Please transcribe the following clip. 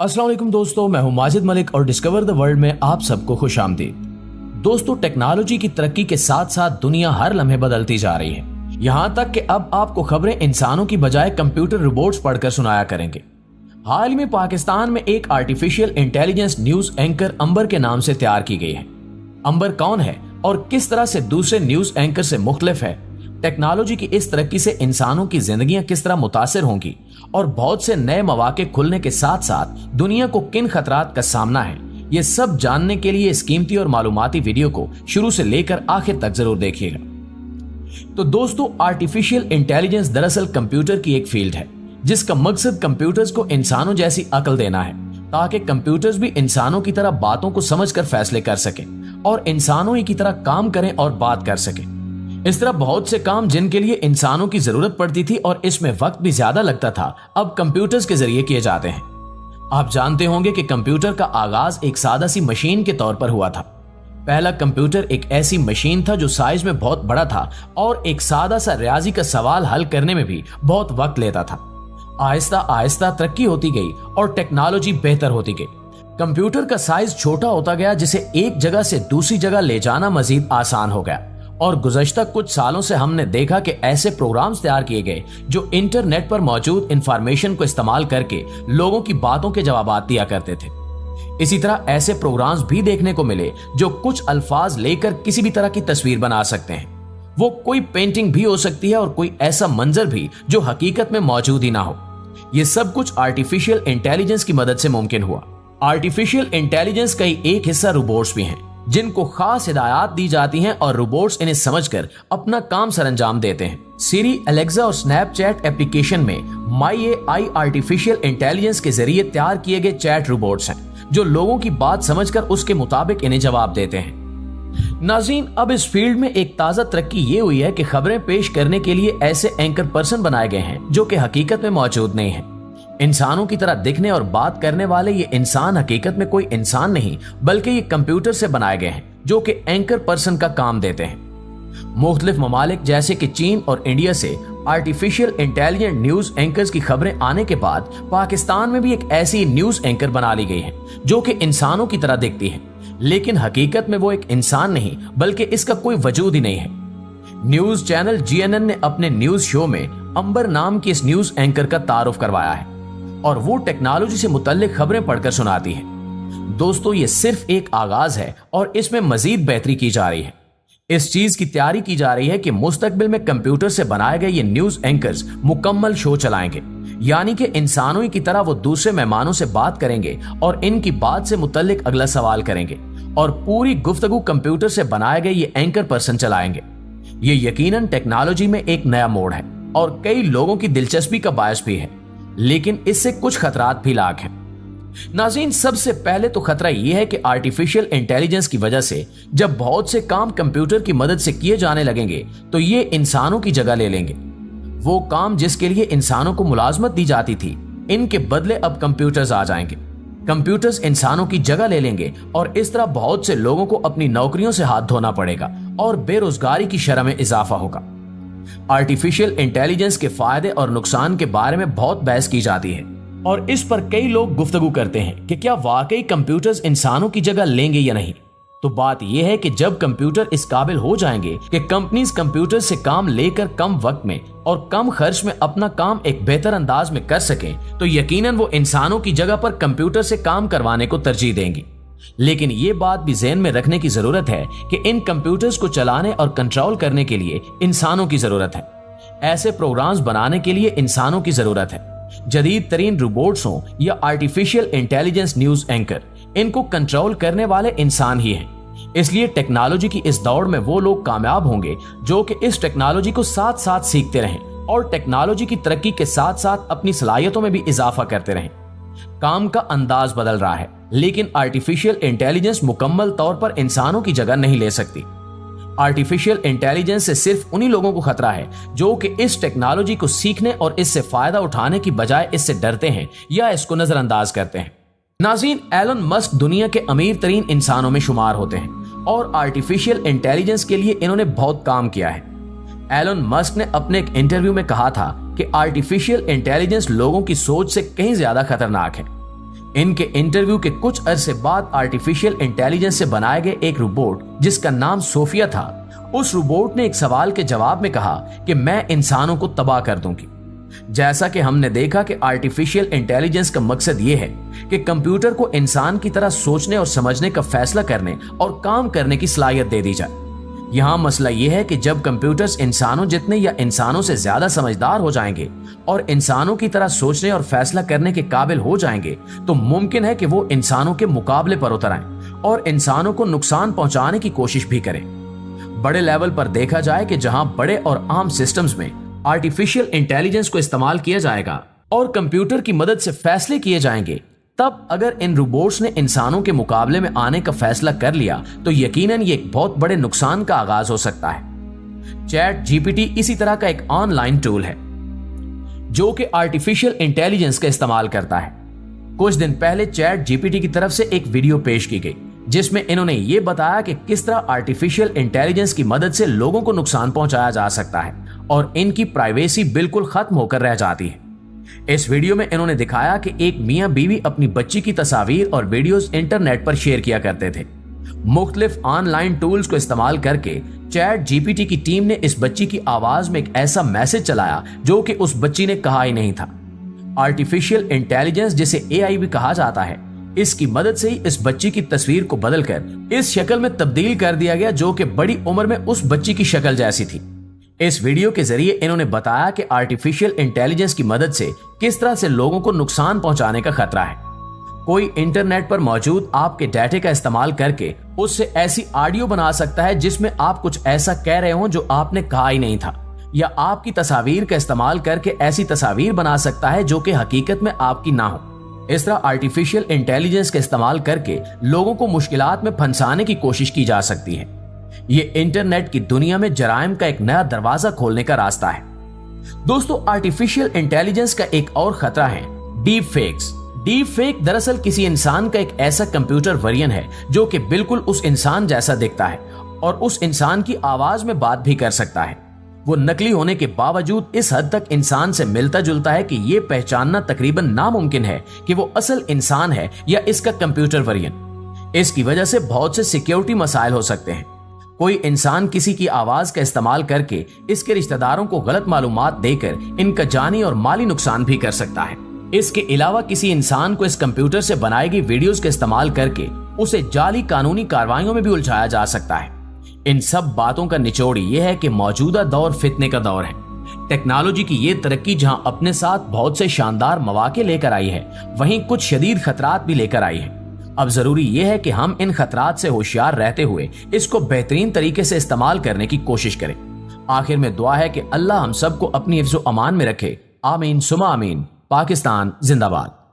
अस्सलाम वालेकुम दोस्तों, मैं हूं माजिद मलिक और डिस्कवर द वर्ल्ड में आप सबको खुश आमदीद। दोस्तों, टेक्नोलॉजी की तरक्की के साथ साथ दुनिया हर लम्हे बदलती जा रही है। यहाँ तक कि अब आपको खबरें इंसानों की बजाय कंप्यूटर रोबोट्स पढ़कर सुनाया करेंगे। हाल ही में पाकिस्तान में एक आर्टिफिशियल इंटेलिजेंस न्यूज एंकर अंबर के नाम से तैयार की गई है। अंबर कौन है और किस तरह से दूसरे न्यूज एंकर से मुख्तलिफ है, टेक्नोलॉजी की इस तरक्की से इंसानों की जिंदगियां किस तरह मुतासिर होंगी और बहुत से नए मौके खुलने के साथ साथ दुनिया को किन खतरात का सामना है, ये सब जानने के लिए इस कीमती और मालूमाती वीडियो को शुरू से लेकर आखिर तक जरूर देखिएगा। तो दोस्तों, आर्टिफिशियल इंटेलिजेंस दरअसल कंप्यूटर की एक फील्ड है जिसका मकसद कंप्यूटर्स को इंसानों जैसी अक्ल देना है ताकि कंप्यूटर्स भी इंसानों की तरह बातों को समझकर फैसले कर सकें और इंसानों ही की तरह काम करें और बात कर सकें। इस तरह बहुत से काम जिनके लिए इंसानों की जरूरत पड़ती थी और इसमें वक्त भी ज्यादा लगता था, अब कंप्यूटर्स के जरिए किए जाते हैं। आप जानते होंगे कि कंप्यूटर का आगाज एक सादा सी मशीन के तौर पर हुआ था। पहला कंप्यूटर एक ऐसी मशीन था जो साइज में बहुत बड़ा था और एक सादा सा रियाजी का सवाल हल करने में भी बहुत वक्त लेता था। आहिस्ता आहिस्ता तरक्की होती गई और टेक्नोलॉजी बेहतर होती गई। कंप्यूटर का साइज छोटा होता गया जिसे एक जगह से दूसरी जगह ले जाना मजीद आसान हो गया और गुज़श्ता कुछ सालों से हमने देखा कि ऐसे प्रोग्राम्स तैयार किए गए जो इंटरनेट पर मौजूद इंफॉर्मेशन को इस्तेमाल करके लोगों की बातों के जवाब दिया करते थे। इसी तरह ऐसे प्रोग्राम्स भी देखने को मिले जो कुछ अल्फाज लेकर किसी भी तरह की तस्वीर बना सकते हैं। वो कोई पेंटिंग भी हो सकती है और कोई ऐसा मंजर भी जो हकीकत में मौजूद ही ना हो। ये सब कुछ आर्टिफिशियल इंटेलिजेंस की मदद से मुमकिन हुआ। आर्टिफिशियल इंटेलिजेंस का ही एक हिस्सा रोबोट्स भी हैं जिनको खास हिदायत दी जाती हैं और रोबोट्स इन्हें समझकर अपना काम सरंजाम देते हैं। सिरी, एलेक्सा और स्नैपचैट एप्लीकेशन में माई एआई आर्टिफिशियल इंटेलिजेंस के जरिए तैयार किए गए चैट रोबोट्स हैं जो लोगों की बात समझकर उसके मुताबिक इन्हें जवाब देते हैं। नाज़रीन, अब इस फील्ड में एक ताजा तरक्की ये हुई है कि खबरें पेश करने के लिए ऐसे एंकर पर्सन बनाए गए हैं जो कि हकीकत में मौजूद नहीं है। इंसानों की तरह दिखने और बात करने वाले ये इंसान हकीकत में कोई इंसान नहीं बल्कि ये कंप्यूटर से बनाए गए हैं जो कि एंकर पर्सन का काम देते हैं। मुख्तलिफ ममालिक जैसे कि चीन और इंडिया से आर्टिफिशियल इंटेलिजेंट न्यूज एंकर्स की खबरें आने के बाद पाकिस्तान में भी एक ऐसी न्यूज एंकर बना ली गई है जो कि इंसानों की तरह दिखती है, लेकिन हकीकत में वो एक इंसान नहीं बल्कि इसका कोई वजूद ही नहीं है। न्यूज चैनल जीएनएन ने अपने न्यूज शो में अंबर नाम की इस न्यूज एंकर का तारुफ करवाया है और वो टेक्नोलॉजी से मुतल्लिक खबरें पढ़कर सुनाती है। दोस्तों, ये सिर्फ एक आगाज है और इसमें मजीद बेहतरी की जा रही है। इस चीज की तैयारी की जा रही है कि मुस्तकबिल में कंप्यूटर से बनाए गए ये न्यूज एंकर्स मुकम्मल शो चलाएंगे, यानी कि इंसानों की तरह वो दूसरे मेहमानों से बात करेंगे और इनकी बात से मुतल्लिक अगला सवाल करेंगे और पूरी गुफ्तगू कंप्यूटर से बनाए गए ये एंकर पर्सन चलाएंगे। ये यकीनन टेक्नोलॉजी में एक नया मोड़ है और कई लोगों की दिलचस्पी का बायस भी है, लेकिन इससे कुछ खतरात भी लाक हैं। नाज़रीन, सबसे पहले तो खतरा यह है कि आर्टिफिशियल इंटेलिजेंस की वजह से जब बहुत से काम कंप्यूटर की मदद से किए जाने लगेंगे तो ये इंसानों की जगह ले लेंगे। वो काम जिसके लिए इंसानों को मुलाजमत दी जाती थी, इनके बदले अब कंप्यूटर्स आ जाएंगे। कंप्यूटर्स इंसानों की जगह ले लेंगे और इस तरह बहुत से लोगों को अपनी नौकरियों से हाथ धोना पड़ेगा और बेरोजगारी की शरह में इजाफा होगा। आर्टिफिशियल इंटेलिजेंस के फायदे और नुकसान के बारे में बहुत बहस की जाती है और इस पर कई लोग गुफ्तगू करते हैं कि क्या वाकई कंप्यूटर्स इंसानों की जगह लेंगे या नहीं। तो बात यह है कि जब कंप्यूटर इस काबिल हो जाएंगे कि कंपनीज कंप्यूटर से काम लेकर कम वक्त में और कम खर्च में अपना काम एक बेहतर अंदाज में कर सकें, तो यकीनन वो इंसानों की जगह पर कंप्यूटर से काम करवाने को तरजीह देंगी। लेकिन ये बात भी ज़हन में रखने की जरूरत है कि इन कंप्यूटर्स को चलाने और कंट्रोल करने के लिए इंसानों की जरूरत है। ऐसे प्रोग्राम्स बनाने के लिए इंसानों की जरूरत है। जदीद तरीन रोबोट्स हों या आर्टिफिशियल इंटेलिजेंस न्यूज एंकर, इनको कंट्रोल करने वाले इंसान ही हैं। इसलिए टेक्नोलॉजी की इस दौड़ में वो लोग कामयाब होंगे जो कि इस टेक्नोलॉजी को साथ साथ सीखते रहें और टेक्नोलॉजी की तरक्की के साथ साथ अपनी सलाहियतों में भी इजाफा करते रहें। काम का अंदाज बदल रहा है, लेकिन आर्टिफिशियल इंटेलिजेंस मुकम्मल तौर पर इंसानों की जगह नहीं ले सकती। आर्टिफिशियल इंटेलिजेंस से सिर्फ उन्हीं लोगों को खतरा है जो कि इस टेक्नोलॉजी को सीखने और इससे फायदा उठाने की बजाय इससे डरते हैं या इसको नजरअंदाज करते हैं। नाज़रीन, एलन मस्क दुनिया के अमीर तरीन इंसानों में शुमार होते हैं और आर्टिफिशियल इंटेलिजेंस के लिए इन्होंने बहुत काम किया है। एलन मस्क ने अपने एक इंटरव्यू में कहा था कि आर्टिफिशियल इंटेलिजेंस लोगों की सोच से कहीं ज्यादा खतरनाक है। इनके इंटरव्यू के कुछ अरसे बाद आर्टिफिशियल इंटेलिजेंस से बनाए गए एक रोबोट जिसका नाम सोफिया था, उस रोबोट ने एक सवाल के जवाब में कहा कि मैं इंसानों को तबाह कर दूंगी। जैसा कि हमने देखा कि आर्टिफिशियल इंटेलिजेंस का मकसद यह है कि कंप्यूटर को इंसान की तरह सोचने और समझने का फैसला करने और काम करने की सलाहियत दे दी जाए। यहाँ मसला यह है कि जब कंप्यूटर्स इंसानों जितने या इंसानों से ज्यादा समझदार हो जाएंगे और इंसानों की तरह सोचने और फैसला करने के काबिल हो जाएंगे तो मुमकिन है कि वो इंसानों के मुकाबले पर उतर आएं और इंसानों को नुकसान पहुंचाने की कोशिश भी करें। बड़े लेवल पर देखा जाए कि जहां बड़े और आम सिस्टम्स में आर्टिफिशियल इंटेलिजेंस को इस्तेमाल किया जाएगा और कंप्यूटर की मदद से फैसले किए जाएंगे, तब अगर इन रोबोट्स ने इंसानों के मुकाबले में आने का फैसला कर लिया तो यकीनन ये एक बहुत बड़े नुकसान का आगाज हो सकता है। चैट जीपीटी इसी तरह का एक ऑनलाइन टूल है जो कि आर्टिफिशियल इंटेलिजेंस का इस्तेमाल करता है। कुछ दिन पहले चैट जीपीटी की तरफ से एक वीडियो पेश की गई जिसमें इन्होंने ये बताया कि किस तरह आर्टिफिशियल इंटेलिजेंस की मदद से लोगों को नुकसान पहुंचाया जा सकता है और इनकी प्राइवेसी बिल्कुल खत्म होकर रह जाती है। इस वीडियो में इन्होंने दिखाया कि एक मियां बीवी अपनी बच्ची की तस्वीर और वीडियोस इंटरनेट पर शेयर किया करते थे। मुख्तलिफ ऑनलाइन टूल्स को इस्तेमाल करके चैट जीपीटी की टीम ने इस बच्ची की आवाज में एक ऐसा मैसेज चलाया जो कि उस बच्ची ने कहा ही नहीं था। आर्टिफिशियल इंटेलिजेंस जिसे एआई भी कहा जाता है, इसकी मदद से ही इस बच्ची की तस्वीर को बदलकर इस शक्ल में तब्दील कर दिया गया जो कि बड़ी उम्र में उस बच्ची की शक्ल जैसी थी। इस वीडियो के जरिए इन्होंने बताया कि आर्टिफिशियल इंटेलिजेंस की मदद से किस तरह से लोगों को नुकसान पहुंचाने का खतरा है। कोई इंटरनेट पर मौजूद आपके डाटे का इस्तेमाल करके उससे ऐसी ऑडियो बना सकता है जिसमें आप कुछ ऐसा कह रहे हो जो आपने कहा ही नहीं था, या आपकी तस्वीर का इस्तेमाल करके ऐसी तस्वीर बना सकता है जो कि हकीकत में आपकी ना हो। इस तरह आर्टिफिशियल इंटेलिजेंस का इस्तेमाल करके लोगों को मुश्किलात में फंसाने की कोशिश की जा सकती है। ये इंटरनेट की दुनिया में जराइम का एक नया दरवाजा खोलने का रास्ता है। दोस्तों, आर्टिफिशियल इंटेलिजेंस का एक और खतरा है डीप फेक्स। डीप फेक दरअसल किसी इंसान का एक ऐसा कंप्यूटर वर्जन है जो कि बिल्कुल उस इंसान जैसा दिखता है और उस इंसान की आवाज में बात भी कर सकता है। वो नकली होने के बावजूद इस हद तक इंसान से मिलता जुलता है कि ये पहचानना तकरीबन नामुमकिन है कि वो असल इंसान है या इसका कंप्यूटर वर्जन। इसकी वजह से बहुत से सिक्योरिटी मसाइल हो सकते हैं। कोई इंसान किसी की आवाज का इस्तेमाल करके इसके रिश्तेदारों को गलत मालूमात देकर इनका जानी और माली नुकसान भी कर सकता है। इसके अलावा किसी इंसान को इस कंप्यूटर से बनाई गई वीडियोस का इस्तेमाल करके उसे जाली कानूनी कार्रवाइयों में भी उलझाया जा सकता है। इन सब बातों का निचोड़ यह है कि मौजूदा दौर फितने का दौर है। टेक्नोलॉजी की ये तरक्की जहां अपने साथ बहुत से शानदार मौके लेकर आई है, वहीं कुछ शदीद खतरात भी लेकर आई है। अब जरूरी यह है कि हम इन खतरात से होशियार रहते हुए इसको बेहतरीन तरीके से इस्तेमाल करने की कोशिश करें। आखिर में दुआ है कि अल्लाह हम सबको अपनी हिफ्ज़-ओ-अमान में रखे। आमीन सुमा आमीन। पाकिस्तान जिंदाबाद।